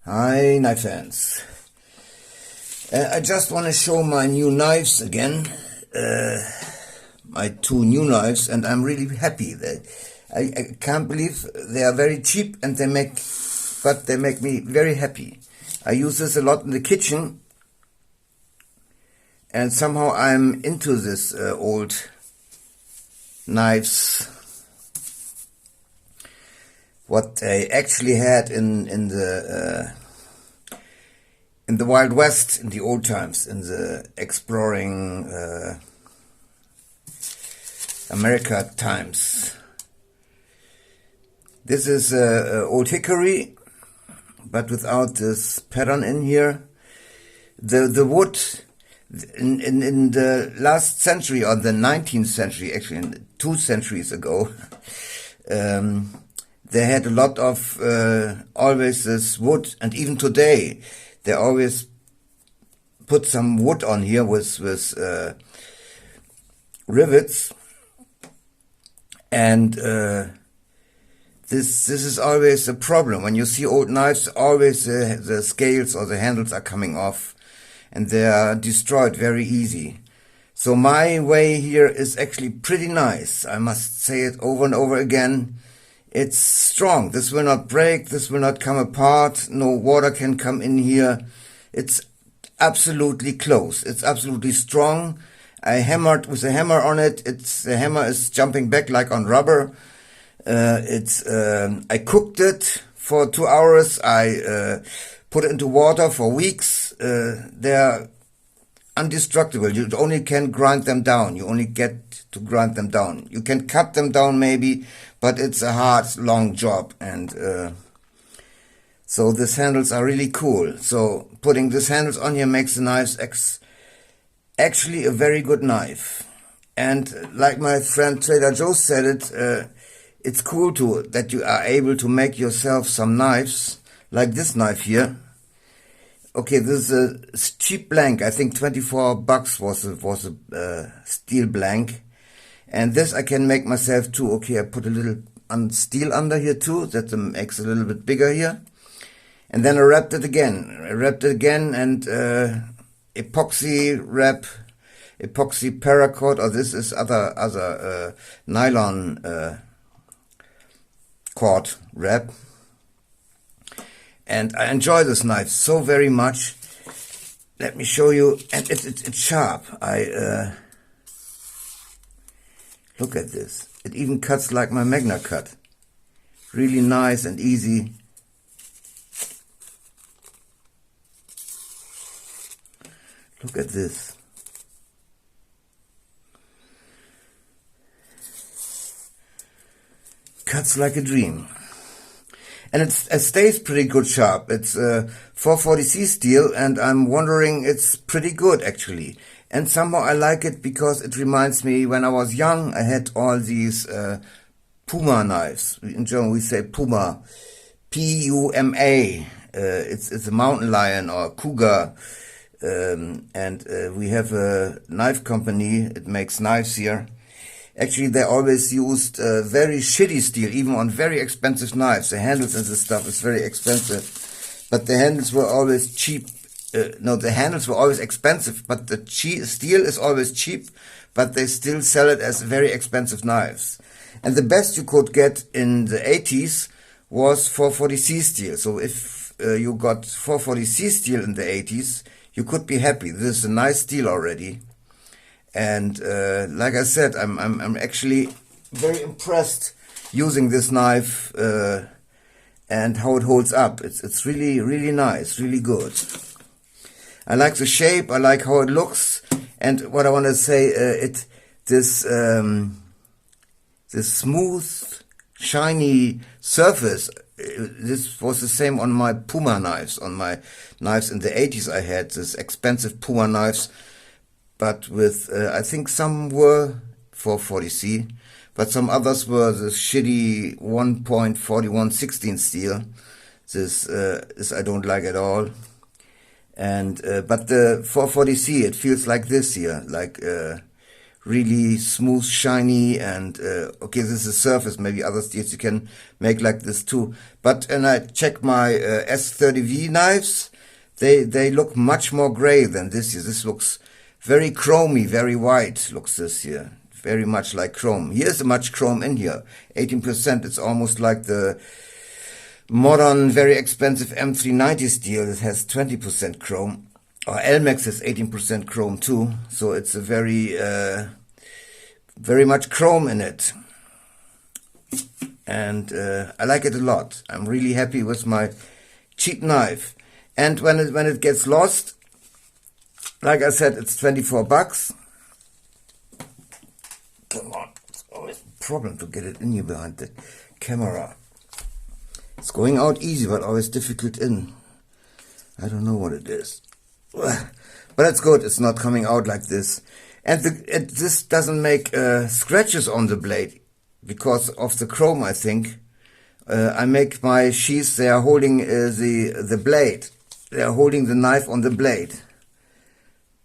Hi, knife fans. I just want to show my new knives again, my two new knives, and I'm really happy. I can't believe they are very cheap and they make me very happy. I use this a lot in the kitchen, and somehow I'm into this old knives. What they actually had in the Wild West, in the old times, in the exploring America times. This is old hickory, but without this pattern in here. The wood in the last century, or the 19th century, actually 2 centuries ago, they had a lot of always this wood, and even today they always put some wood on here with rivets, and this is always a problem. When you see old knives, always the scales or the handles are coming off, and they are destroyed very easy. So my way here is actually pretty nice. I must say it over and over again. It's strong. This will not break. This will not come apart. No water can come in here. It's absolutely close. It's absolutely strong. I hammered with a hammer on it. The hammer is jumping back like on rubber. I cooked it for 2 hours. I put it into water for weeks. They're indestructible. You only can grind them down. You only get to grind them down. You can cut them down maybe, but it's a hard, long job. And so these handles are really cool. So putting these handles on here makes the knives actually a very good knife. And like my friend Trader Joe said it, it's cool that you are able to make yourself some knives, like this knife here. Okay, this is a cheap blank. I think $24 was a steel blank, and this I can make myself too. Okay, I put a little steel under here too. That makes it a little bit bigger here, and then I wrapped it again. And epoxy wrap, epoxy paracord, or this is other nylon cord wrap. And I enjoy this knife so very much. Let me show you. And it's sharp. Look at this. It even cuts like my Magna Cut. Really nice and easy. Look at this. Cuts like a dream. And it stays pretty good sharp. It's 440C steel, and I'm wondering, it's pretty good actually. And somehow I like it because it reminds me when I was young, I had all these Puma knives. In German we say Puma, P-U-M-A. It's a mountain lion or cougar. And we have a knife company. It makes knives here. Actually, they always used very shitty steel, even on very expensive knives. The handles and this stuff is very expensive. But the handles were always cheap. The handles were always expensive, but the steel is always cheap, but they still sell it as very expensive knives. And the best you could get in the 80s was 440C steel. So if you got 440C steel in the 80s, you could be happy. This is a nice steel already. And like I said, I'm actually very impressed using this knife and how it holds up. It's really, really nice, really good. I like the shape. I like how it looks. And what I want to say, this smooth, shiny surface. This was the same on my Puma knives. On my knives in the 80s, I had this expensive Puma knives. But with, I think some were 440C, but some others were this shitty 1.4116 steel. This I don't like at all. And but the 440C, it feels like this here, like really smooth, shiny, and okay, this is a surface. Maybe other steels you can make like this too. But when I check my S30V knives, they look much more gray than this here. This looks very chromy, very white. Looks this here, very much like chrome. Here's much chrome in here, 18%. It's almost like the modern, very expensive M390 steel. It has 20% chrome. Or Elmex has 18% chrome too, so it's a very much chrome in it, and I like it a lot. I'm really happy with my cheap knife. And when it gets lost, like I said, it's 24 bucks. Come on, it's always a problem to get it in here behind the camera. It's going out easy, but always difficult in. I don't know what it is. But it's good, it's not coming out like this. And this doesn't make scratches on the blade because of the chrome, I think. I make my sheaths, they are holding the blade. They are holding the knife on the blade.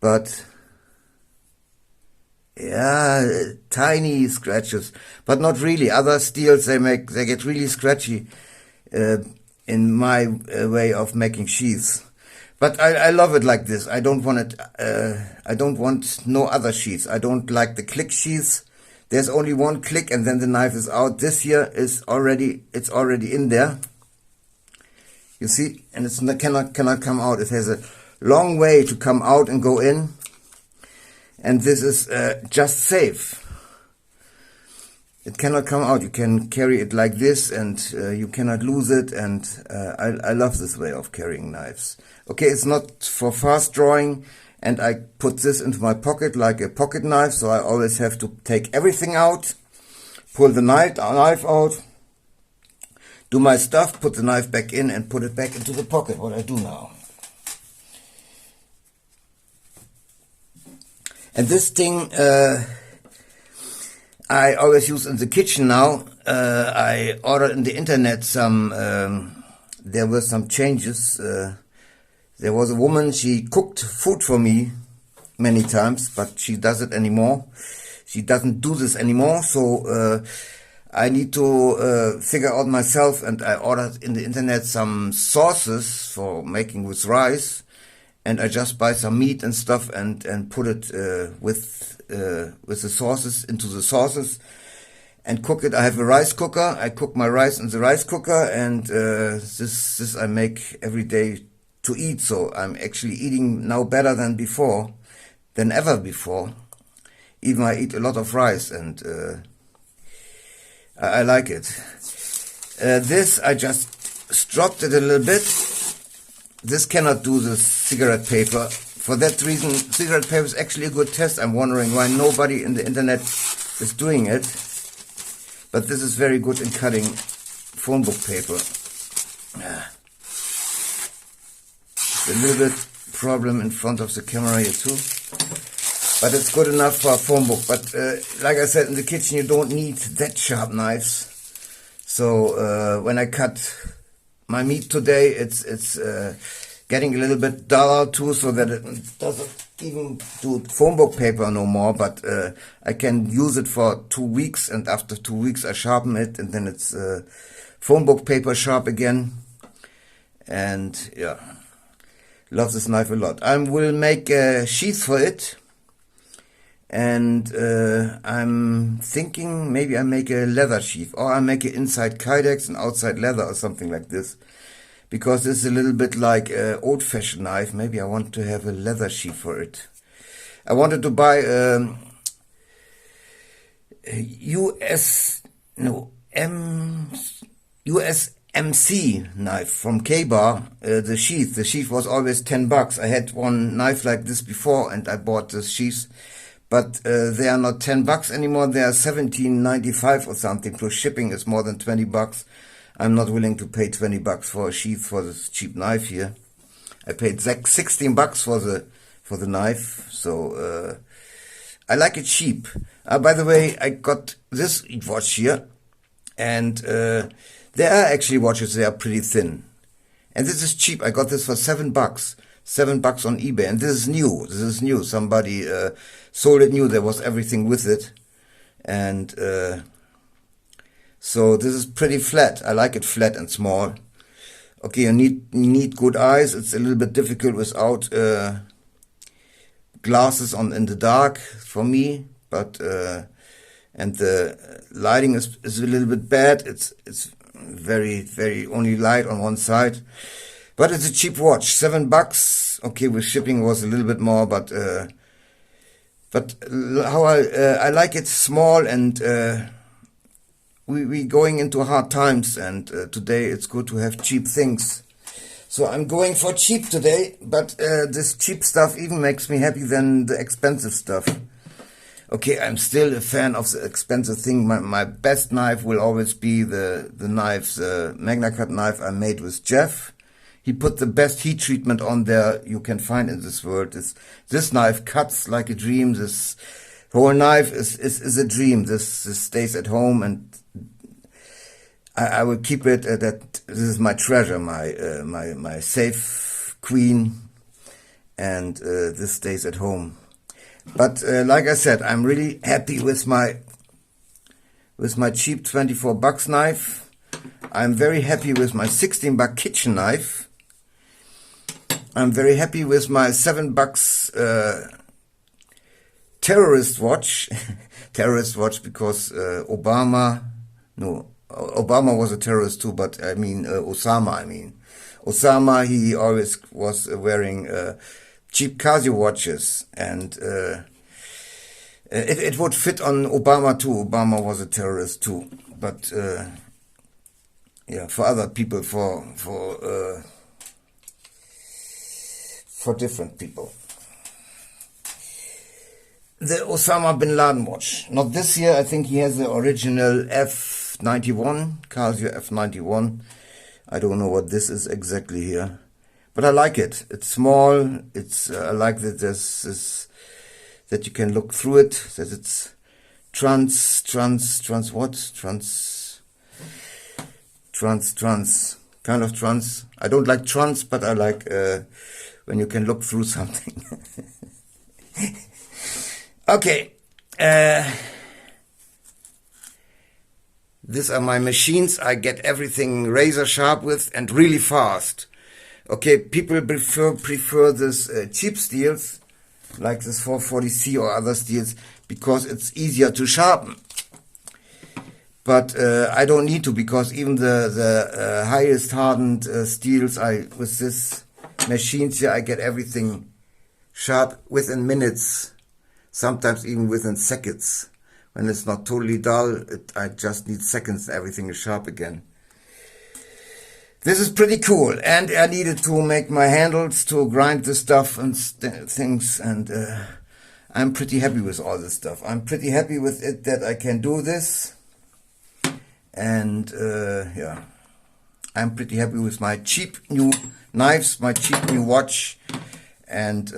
But yeah, tiny scratches, but not really. Other steels, they get really scratchy in my way of making sheaths. But I love it like this. I don't want it. I don't want no other sheaths. I don't like the click sheaths. There's only one click and then the knife is out. This here is already in there. You see, and it cannot come out. It has a long way to come out and go in. And this is just safe. It cannot come out. You can carry it like this, and you cannot lose it. And I love this way of carrying knives. Okay, it's not for fast drawing, and I put this into my pocket like a pocket knife, so I always have to take everything out, pull the knife out, do my stuff, put the knife back in, and put it back into the pocket, what I do now. And this thing I always use in the kitchen now. I ordered in the internet some, there were some changes. There was a woman, she cooked food for me many times, but she does it anymore. She doesn't do this anymore, so I need to figure out myself, and I ordered in the internet some sauces for making with rice, and I just buy some meat and stuff and put it with the sauces into the sauces and cook it. I have a rice cooker. I cook my rice in the rice cooker, and this I make every day to eat. So I'm actually eating now better than ever before. Even I eat a lot of rice, and I like it. This I just stropped it a little bit. This cannot do the cigarette paper. For that reason, cigarette paper is actually a good test. I'm wondering why nobody in the internet is doing it. But this is very good in cutting phone book paper. It's a little bit problem in front of the camera here too. But it's good enough for a phone book. But like I said, in the kitchen you don't need that sharp knives. So when I cut my meat today, it's getting a little bit duller too, so that it doesn't even do phone book paper no more. But I can use it for 2 weeks, and after 2 weeks I sharpen it, and then it's phone book paper sharp again. And yeah, love this knife a lot. I will make a sheath for it. And I'm thinking maybe I make a leather sheath, or I make it inside Kydex and outside leather or something like this. Because this is a little bit like an old-fashioned knife. Maybe I want to have a leather sheath for it. I wanted to buy a USMC knife from K-Bar. The sheath was always 10 bucks. I had one knife like this before, and I bought this sheath. But they are not 10 bucks anymore. They are $17.95 or something. Plus shipping is more than 20 bucks. I'm not willing to pay 20 bucks for a sheath for this cheap knife here. I paid 16 bucks for the knife. So I like it cheap. By the way, I got this watch here, and there are actually watches. They are pretty thin, and this is cheap. I got this for 7 bucks. $7 on eBay, and this is new. This is new. Somebody sold it new. There was everything with it, and so this is pretty flat. I like it flat and small. Okay, you need good eyes. It's a little bit difficult without glasses on in the dark for me, but and the lighting is a little bit bad. It's very only light on one side, but it's a cheap watch. $7. Okay, with shipping was a little bit more, but how I like it small, and we going into hard times, and today it's good to have cheap things. So I'm going for cheap today, but this cheap stuff even makes me happy than the expensive stuff. Okay, I'm still a fan of the expensive thing. My best knife will always be the knife, the MagnaCut knife I made with Jeff. He put the best heat treatment on there you can find in this world. This knife cuts like a dream. This whole knife is a dream. This stays at home, and I will keep it. That this is my treasure, my safe queen, and this stays at home. But like I said, I'm really happy with my cheap $24 knife. I'm very happy with my $16 kitchen knife. I'm very happy with my $7 terrorist watch. Terrorist watch because Obama was a terrorist too, but I mean Osama. Osama, he always was wearing cheap Casio watches, and it would fit on Obama too. Obama was a terrorist too, but yeah, for other people, for different people. The Osama bin Laden watch, not this year. I think he has the original F91, Casio F91. I don't know what this is exactly here. But I like it. It's small. I like that that you can look through it. That it's trans kind of trans. I don't like trans, but I like when you can look through something. Okay. These are my machines. I get everything razor sharp with and really fast. Okay, people prefer this cheap steels, like this 440C or other steels, because it's easier to sharpen. But I don't need to, because even the highest hardened steels, with this machines here, I get everything sharp within minutes, sometimes even within seconds. When it's not totally dull, I just need seconds, everything is sharp again. This is pretty cool, and I needed to make my handles to grind the stuff and things, and I'm pretty happy with all this stuff. I'm pretty happy with it that I can do this, and yeah, I'm pretty happy with my cheap new knives, my cheap new watch, and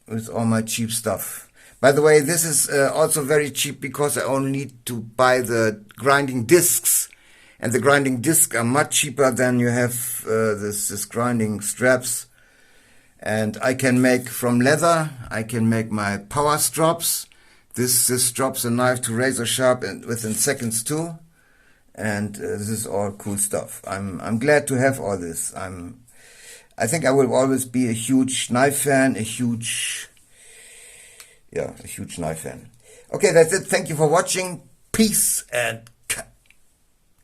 with all my cheap stuff. By the way, this is also very cheap because I only need to buy the grinding discs. And the grinding discs are much cheaper than you have this grinding straps. And I can make from leather, I can make my power strops. This drops the knife to razor sharp and within seconds too. And this is all cool stuff. I'm glad to have all this. I think I will always be a huge knife fan, a huge knife fan. Okay, that's it. Thank you for watching. Peace and